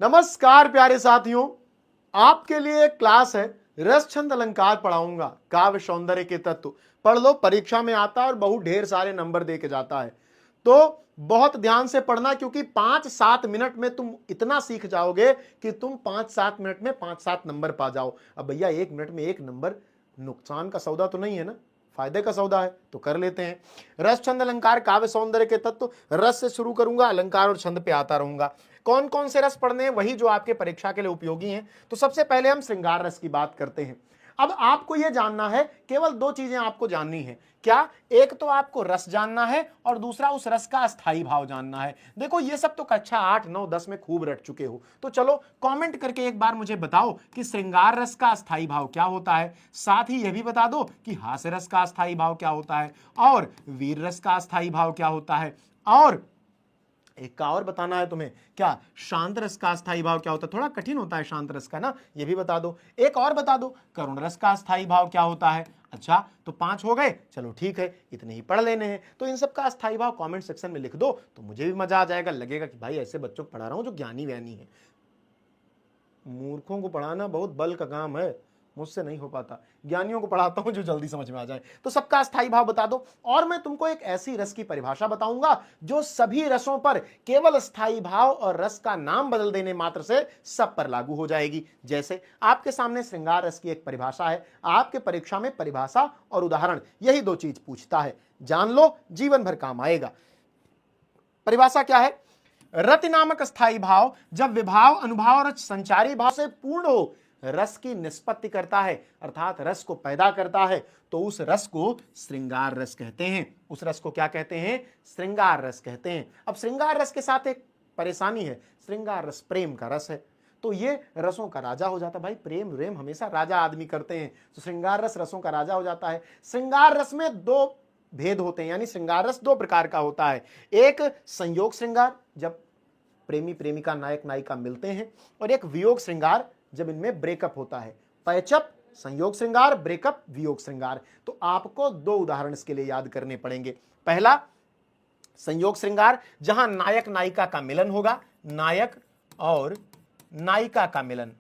नमस्कार प्यारे साथियों, आपके लिए एक क्लास है। रस छंद अलंकार पढ़ाऊंगा, काव्य सौंदर्य के तत्व। पढ़ लो, परीक्षा में आता है और बहुत ढेर सारे नंबर दे के जाता है। तो बहुत ध्यान से पढ़ना, क्योंकि 5-7 मिनट में तुम इतना सीख जाओगे कि तुम 5-7 मिनट में 5-7 नंबर पा जाओ। अब भैया 1 मिनट में 1 नंबर नुकसान का सौदा तो नहीं है ना, फायदे का सौदा है, तो कर लेते हैं। रस छंद अलंकार काव्य सौंदर्य के तत्व, रस से शुरू करूंगा, अलंकार और छंद पे आता रहूंगा। कौन कौन से रस पढ़ने हैं, वही जो आपके परीक्षा के लिए उपयोगी हैं। तो सबसे पहले हम श्रृंगार रस की बात करते हैं। अब आपको यह जानना है, केवल 2 चीजें आपको जाननी है। क्या? एक तो आपको रस जानना है और दूसरा उस रस का अस्थाई भाव जानना है। देखो ये सब तो कक्षा 8, 9, 10 में खूब रट चुके हो, तो चलो कमेंट करके एक बार मुझे बताओ कि श्रृंगार रस का अस्थाई भाव क्या होता है। साथ ही यह भी बता दो कि हास्य रस का अस्थाई भाव क्या होता है और वीर रस का अस्थाई भाव क्या होता है। और एक का और बताना है तुम्हें, क्या? शांत रस का अस्थाई भाव क्या होता है। थोड़ा कठिन होता है शांत रस का ना, ये भी बता दो। एक और बता दो, करुण रस का अस्थाई भाव क्या होता है। अच्छा, तो 5 हो गए, चलो ठीक है, इतने ही पढ़ लेने हैं। तो इन सब का अस्थाई भाव कमेंट सेक्शन में लिख दो, तो मुझे भी मजा आ जाएगा, लगेगा कि भाई ऐसे बच्चों को पढ़ा रहा हूं जो ज्ञानी व्यानी है। मूर्खों को पढ़ाना बहुत बल का काम है, मुझसे नहीं हो पाता। ज्ञानियों को पढ़ाता हूं जो जल्दी समझ में आ जाए। तो सबका अस्थाई भाव बता दो, और मैं तुमको एक ऐसी रस की परिभाषा बताऊंगा जो सभी रसों पर केवल अस्थाई भाव और रस का नाम बदल देने मात्र से सब पर लागू हो जाएगी। जैसे आपके सामने श्रृंगार रस की एक परिभाषा है। आपके परीक्षा में परिभाषा और उदाहरण, यही 2 चीज पूछता है। जान लो, जीवन भर काम आएगा। परिभाषा क्या है? रति नामक स्थायी भाव जब विभाव, अनुभाव और संचारी भाव से पूर्ण हो, रस की निष्पत्ति करता है, अर्थात रस को पैदा करता है, तो उस रस को श्रृंगार रस कहते हैं। उस रस को क्या कहते हैं? श्रृंगार रस कहते हैं। अब श्रृंगार रस के साथ एक परेशानी है, श्रृंगार रस प्रेम का रस है, तो ये रसों का राजा हो जाता है। भाई प्रेम प्रेम हमेशा राजा आदमी करते हैं, तो श्रृंगार रस रसों का राजा हो जाता है। श्रृंगार रस में 2 भेद होते हैं, यानी श्रृंगार रस 2 प्रकार का होता है। एक संयोग श्रृंगार, जब प्रेमी प्रेमिका, नायक नायिका मिलते हैं, और एक वियोग श्रृंगार, जब इनमें ब्रेकअप होता है। पैचअप, संयोग श्रृंगार, ब्रेकअप, वियोग श्रृंगार। तो आपको 2 उदाहरण इसके लिए याद करने पड़ेंगे। पहला संयोग श्रृंगार, जहां नायक नायिका का मिलन होगा, नायक और नायिका का मिलन,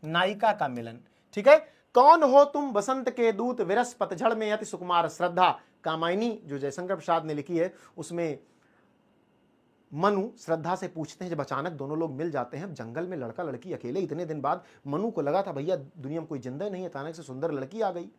नायिका का मिलन, ठीक है। कौन हो तुम वसंत के दूत, विरस पतझड़ में अति सुकुमार श्रद्धा। कामायनी जो जयशंकर प्रसाद ने लिखी है, उसमें मनु श्रद्धा से पूछते हैं, जब अचानक दोनों लोग मिल जाते हैं जंगल में, लड़का लड़की अकेले, इतने दिन बाद मनु को लगा था भैया दुनिया में कोई जिंदा नहीं है, अचानक से सुंदर लड़की आ गई।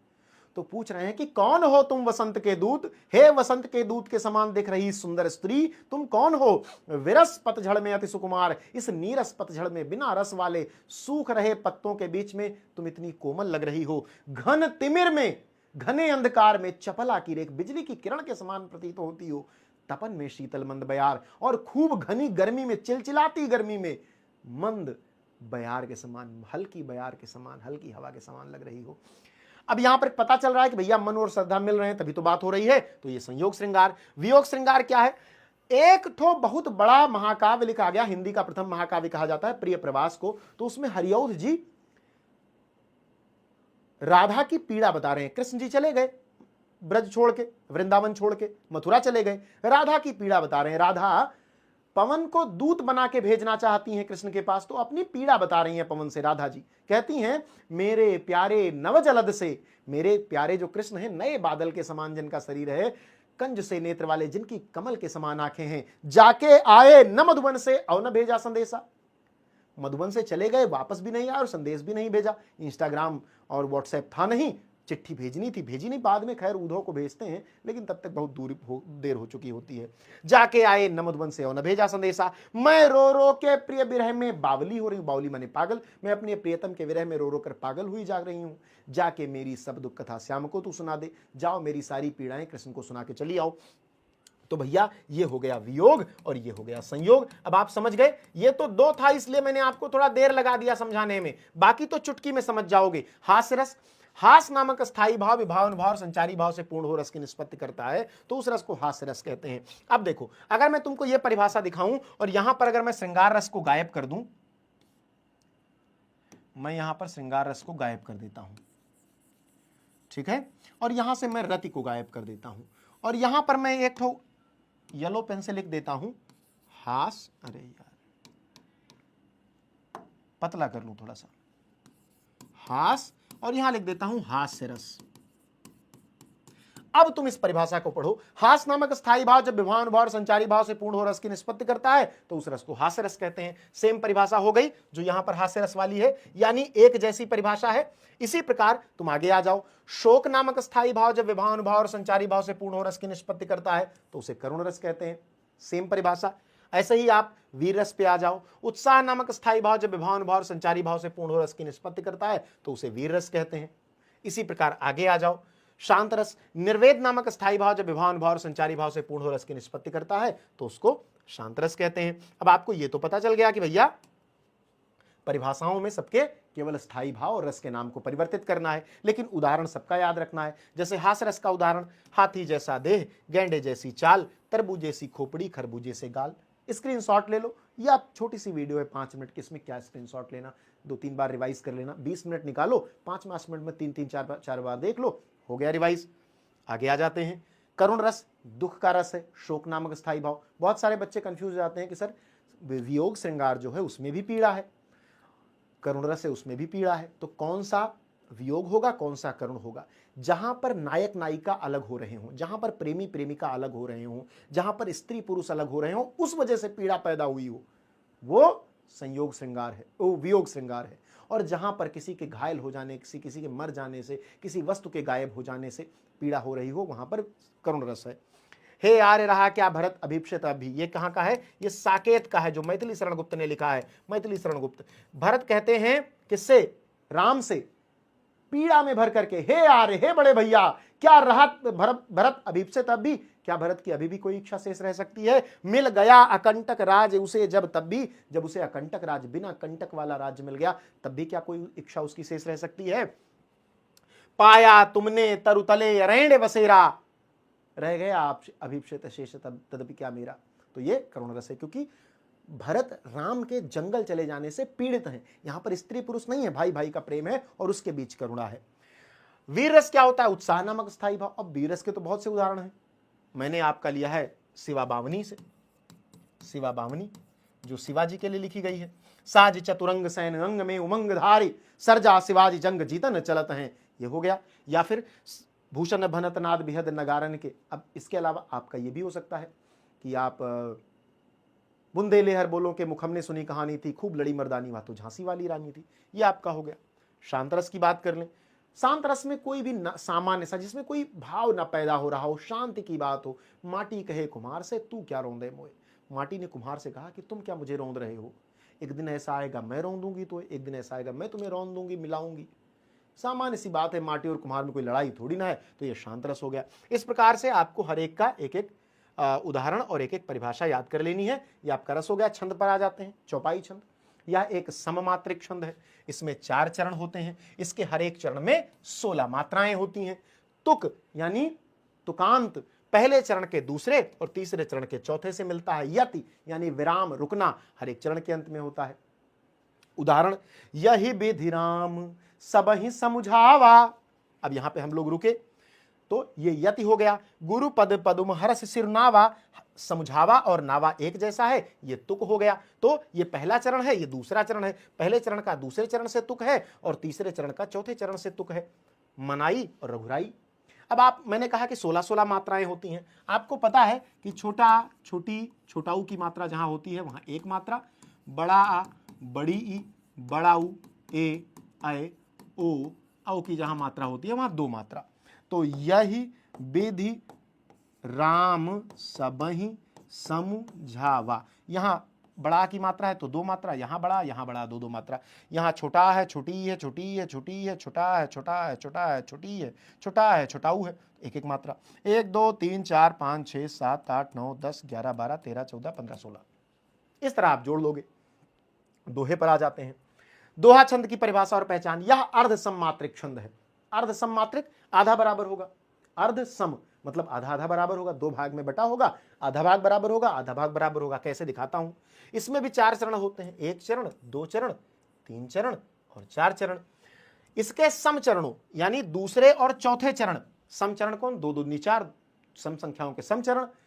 तो पूछ रहे हैं कि कौन हो तुम वसंत के दूत, हे वसंत के दूत के समान दिख रही सुंदर स्त्री, तुम कौन हो? विरस पतझड़ में अति सुकुमार, इस नीरस पतझड़ में, बिना रस वाले सूख रहे पत्तों के बीच में तुम इतनी कोमल लग रही हो। घन तिमिर में, घने अंधकार में चपला की रेख, बिजली की किरण के समान प्रतीत होती हो। तपन में शीतल मंद बयार, और खूब घनी गर्मी में, चिलचिलाती गर्मी में मंद बयार के समान, हल्की बयार के समान, हल्की हवा के समान लग रही हो। अब यहां पर पता चल रहा है कि भैया मनु और श्रद्धा मिल रहे हैं, तभी तो बात हो रही है। तो ये संयोग श्रृंगार। वियोग श्रृंगार क्या है? एक ठो बहुत बड़ा महाकाव्य लिखा गया, हिंदी का प्रथम महाकाव्य कहा जाता है प्रिय प्रवास को। तो उसमें हरिऔध जी राधा की पीड़ा बता रहे हैं। कृष्ण जी चले गए ब्रज छोड़ के, वृंदावन छोड़ के मथुरा चले गए, राधा की पीड़ा बता रहे हैं। राधा पवन को दूत बना के भेजना चाहती हैं कृष्ण के पास, तो अपनी पीड़ा बता रही हैं पवन से। राधा जी कहती हैं, मेरे प्यारे नवजलद से, मेरे प्यारे जो कृष्ण हैं, नए बादल के समान जिनका शरीर है, कंज से नेत्र वाले, जिनकी कमल के समान आंखें हैं, जाके आए न मधुबन से और न भेजा संदेशा। मधुबन से चले गए, वापस भी नहीं आए और संदेश भी नहीं भेजा। इंस्टाग्राम और व्हाट्सएप था नहीं, चिट्ठी भेजनी थी, भेजी नहीं, बाद में खैर उद्धव को भेजते हैं, लेकिन तब तक बहुत देर हो चुकी होती है। जाके आए न मधुबन से और न भेजा संदेशा, मैं रो रो के प्रिय विरह में बावली हो रही हूं। बावली माने पागल, मैं अपने प्रियतम के विरह में रो रो कर पागल हुई जा रही हूं। जाके मेरी सब दुख कथा श्याम को तू सुना दे, जाओ मेरी सारी पीड़ाएं कृष्ण को सुना के चली आओ। तो भैया ये हो गया वियोग और ये हो गया संयोग। अब आप समझ गए, ये तो 2 था, इसलिए मैंने आपको थोड़ा देर लगा दिया समझाने में, बाकी तो चुटकी में समझ जाओगे। हास्य रस, हास नामक स्थायी भाव विभाव, अनुभाव और संचारी भाव से पूर्ण हो रस की निष्पत्ति करता है, तो उस रस को हास्य रस कहते हैं। अब देखो, अगर मैं तुमको यह परिभाषा दिखाऊं और यहां पर अगर मैं श्रृंगार रस को गायब कर दूं, मैं यहां पर श्रृंगार रस को गायब कर देता हूं, ठीक है, और यहां से मैं रति को गायब कर देता हूं, और यहां पर मैं एक येलो पेन से लिख देता हूं हास, अरे यार पतला कर लूं थोड़ा सा, हास, और यहां लिख देता हूं हास्य रस। अब तुम इस परिभाषा को पढ़ो, हास नामक स्थायी भाव जब विभावानुभाव और संचारी भाव से पूर्ण हो रस की निष्पत्ति करता है तो उस रस को हास्य रस कहते हैं। सेम परिभाषा हो गई जो यहां पर हास्य रस वाली है, यानी एक जैसी परिभाषा है। इसी प्रकार तुम आगे आ जाओ, शोक नामक स्थायी भाव जब विभावानुभाव और संचारी भाव से पूर्ण हो रस की निष्पत्ति करता है तो उसे करुण रस कहते हैं। सेम परिभाषा। ऐसे ही आप वीर रस पे आ जाओ, उत्साह नामक स्थायी भाव जब विभावानुभाव और संचारी भाव से पूर्ण हो रस की निष्पत्ति करता है तो उसे वीर रस कहते हैं। इसी प्रकार आगे आ जाओ, शांत रस, निर्वेद नामक स्थायी भाव जब विभावानुभाव और संचारी भाव से पूर्ण हो रस की निष्पत्ति करता है तो उसको शांत रस कहते हैं। अब आपको यह तो पता चल गया कि भैया परिभाषाओं में सबके केवल स्थायी भाव और रस के नाम को परिवर्तित करना है, लेकिन उदाहरण सबका याद रखना है। जैसे हास रस का उदाहरण, हाथी जैसा देह, गेंडे जैसी चाल, तरबूज जैसी खोपड़ी, खरबूजे से गाल। स्क्रीनशॉट ले लो, या छोटी सी वीडियो है 5 मिनट की, इसमें क्या स्क्रीनशॉट लेना, 2-3 बार रिवाइज कर लेना, 20 मिनट निकालो, 5 मिनट में 3-4 बार देख लो, हो गया रिवाइज। आगे आ जाते हैं, करुण रस दुख का रस है, शोक नामक स्थायी भाव। बहुत सारे बच्चे कंफ्यूज हो जाते हैं कि सर वियोग श्रृंगार जो है उसमें भी पीड़ा है, करुण रस है उसमें भी पीड़ा है, तो कौन सा वियोग होगा कौन सा करुण होगा? जहां पर नायक नायिका अलग हो रहे हों, जहां पर प्रेमी प्रेमिका अलग हो रहे हों, जहां पर स्त्री पुरुष अलग हो रहे हों, उस वजह से पीड़ा पैदा हुई हो, वो संयोग श्रृंगार है, वो वियोग श्रृंगार है। और जहां पर किसी के घायल हो जाने, किसी के मर जाने से, किसी वस्तु के गायब हो जाने से पीड़ा हो रही हो, वहां पर करुण रस है। हे आर्य रहा क्या भरत अभीप्सित अभी, ये कहां का है? ये साकेत का है, जो मैथिली शरण गुप्त ने लिखा है। मैथिली शरण गुप्त भरत कहते हैं किससे? राम से, पीड़ा में भर करके, हे आर्य, हे बड़े भैया, क्या रहत भरत अभीप्सित अभी, क्या भरत की अभी भी कोई इच्छा शेष रह सकती है? मिल गया अकंटक राज उसे जब, तब भी, जब उसे अकंटक राज, बिना कंटक वाला राज्य मिल गया, तब भी क्या कोई इच्छा उसकी शेष रह सकती है? पाया तुमने तरुतले अरण्य बसेरा, रह गया आप अभीप्सित शेष तदपि क्या मेरा। तो ये करुण रस है, क्योंकि भरत राम के जंगल चले जाने से पीड़ित हैं। यहां पर स्त्री पुरुष नहीं है, भाई भाई का प्रेम है और उसके बीच करुणा है। वीर रस क्या होता है? उत्साह नामक स्थायी भाव। अब वीर रस के तो बहुत से उदाहरण हैं, मैंने आपका लिया है शिवा बावनी से, शिवा बावनी जो शिवाजी के लिए लिखी गई है। साज चतुरंग सैन अंग में उमंग धारी, सरजा शिवाजी जंग जीतन चलत हैं, ये हो गया। या फिर भूषण भनत नाद बिहद नगारन के। अब इसके अलावा आपका ये भी हो सकता है कि आप बुंदेलेहर बोलों के मुख हमने सुनी कहानी थी, खूब लड़ी मर्दानी वहां तो झांसी वाली रानी थी, ये आपका हो गया। शांत रस की बात कर लें, शांत रस में कोई भी सामान्य सा, जिसमें कोई भाव ना पैदा हो रहा हो, शांति की बात हो। माटी कहे कुम्हार से तू क्या रौंदे मोए, माटी ने कुम्हार से कहा कि तुम क्या मुझे रौंद रहे हो, एक दिन ऐसा आएगा मैं रौंदूंगी, तो एक दिन ऐसा आएगा मैं तुम्हें रौंद दूंगी, मिलाऊंगी। सामान्य सी बात है, माटी और कुम्हार में कोई लड़ाई थोड़ी ना है, तो ये शांत रस हो गया। इस प्रकार से आपको हर एक का एक एक उदाहरण और एक एक परिभाषा याद कर लेनी है। ये आपका रस हो गया। छंद पर आ जाते हैं। चौपाई छंद, यह एक सममात्रिक छंद है, इसमें 4 चरण होते हैं, इसके हर एक चरण में 16 मात्राएं होती हैं। तुक यानी तुकांत पहले चरण के दूसरे और तीसरे चरण के चौथे से मिलता है। यति यानी विराम, रुकना, हर एक चरण के अंत में होता है। उदाहरण, यही विधि राम सब ही समझावा। अब यहां पे हम लोग रुके तो ये यति हो गया। गुरु पद पदुम हरस सिरनावा, समझावा और नावा एक जैसा है, ये तुक हो गया। तो ये पहला चरण है, ये दूसरा चरण है, पहले चरण का दूसरे चरण से तुक है और तीसरे चरण का चौथे चरण से तुक है। मनाई और रघुराई। अब आप, मैंने कहा कि 16-16 मात्राएं होती हैं। आपको पता है कि छोटा, छोटी, छोटाऊ की मात्रा जहां होती है वहां एक मात्रा, बड़ा आ, बड़ी ई, बड़ा उ, ए, ऐ, ओ, औ की जहां मात्रा होती है वहां 2 मात्रा। तो यही विधि राम सबहि समझावा, यहां बड़ा की मात्रा है तो 2 मात्रा, यहां बड़ा 2 मात्रा। यहां छोटा है, छोटी है, छोटी है, छोटी है, छोटा है, छोटा है, छोटा है, छोटी है, छोटा है, छोटाऊ है, एक एक मात्रा। 1 2 3 4 5 6 7 8 9 10 11 12 13 14 15 16, इस तरह आप जोड़ लोगे। दोहे पर आ जाते हैं। दोहा छंद की परिभाषा और पहचान, यह अर्ध सममात्रिक छंद है। अर्ध सममात्रिक, आधा बराबर होगा, अर्ध सम मतलब आधा आधा बराबर होगा, 2 भाग में बटा होगा, आधा भाग बराबर होगा, आधा भाग बराबर होगा। कैसे दिखाता हूं, इसमें भी 4 चरण होते हैं, 1 चरण, 2 चरण, 3 चरण और 4 चरण। इसके सम चरणों यानी दूसरे और चौथे चरण, सम चरण कौन, 2 2 4 सम संख्याओं के सम चरण,